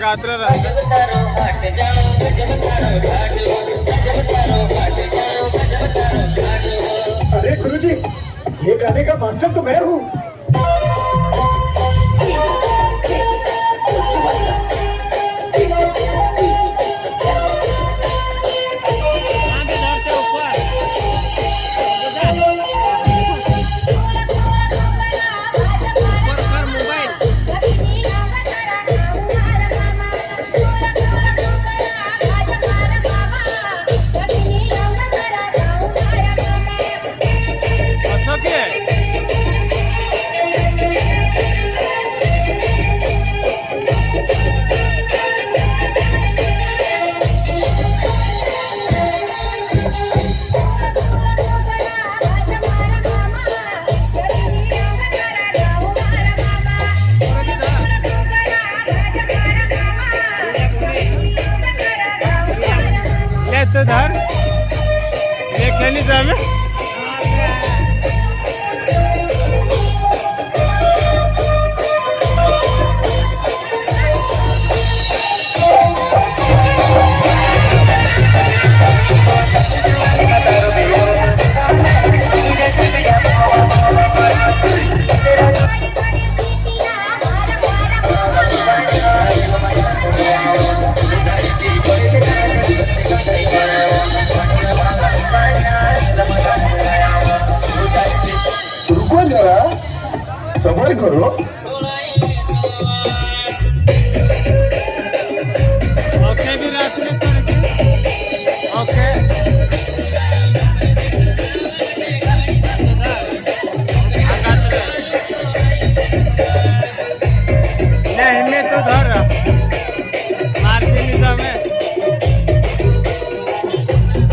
यात्रा राहते. अरे गुरुजी, ये गाने का मास्टर तो मैं हूँ. तो धर देखने जामे रुको जरा, सबर करो. ओके भी रात में ओके नहीं मैं तो धर